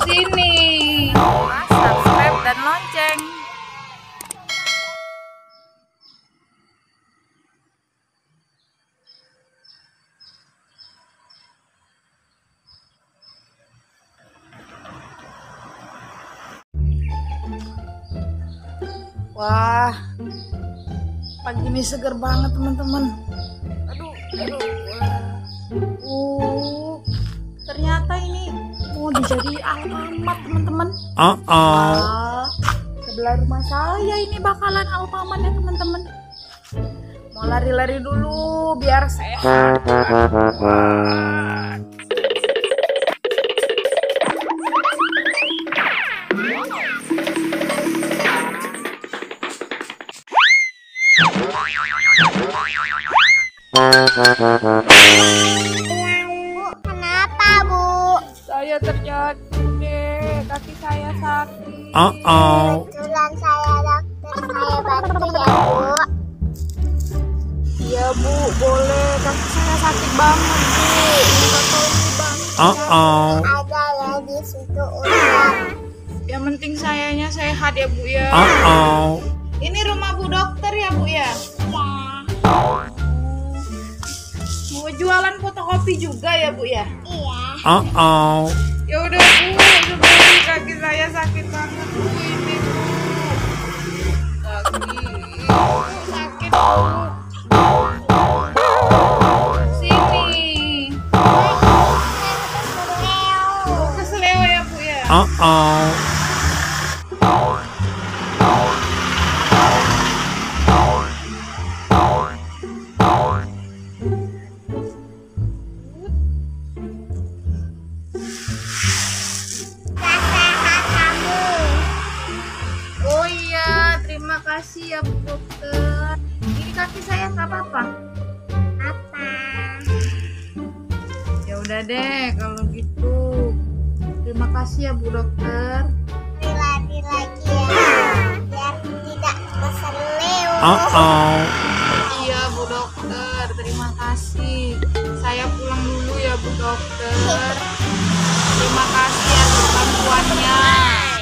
Sini. Subscribe dan lonceng. Wah, pagi ini seger banget teman-teman. Aduh. Ternyata ini mau dijadi Alfamart teman-teman. Wah, sebelah rumah saya ini bakalan Alfamart ya teman-teman. Mau lari-lari dulu biar sehat. Bu, kenapa Bu? Saya terjatuh deh, kaki saya sakit. Kebetulan saya dokter, saya bantu ya Bu. Iya Bu, boleh. Kaki saya sakit banget Bu. Minta tolong dibantu. Ada ya di situ ulang. Yang penting sayanya sehat ya Bu ya. Ini rumah Bu dokter ya Bu ya? Mau jualan fotokopi juga ya Bu ya? Iya. Ya udah Bu, sebenarnya kaki saya sakit banget Bu ini Bu. Sakit Bu. Sini. Keseleo ya Bu ya? Sehat kamu. Oh iya, terima kasih ya Bu dokter. Ini kaki saya nggak apa-apa. Apa? Ya udah deh kalau gitu. Terima kasih ya Bu dokter. Lari lagi ya, biar tidak keseleo. Iya Bu dokter, terima kasih. Saya pulang dulu ya Bu dokter. Terima kasih atas bantuannya.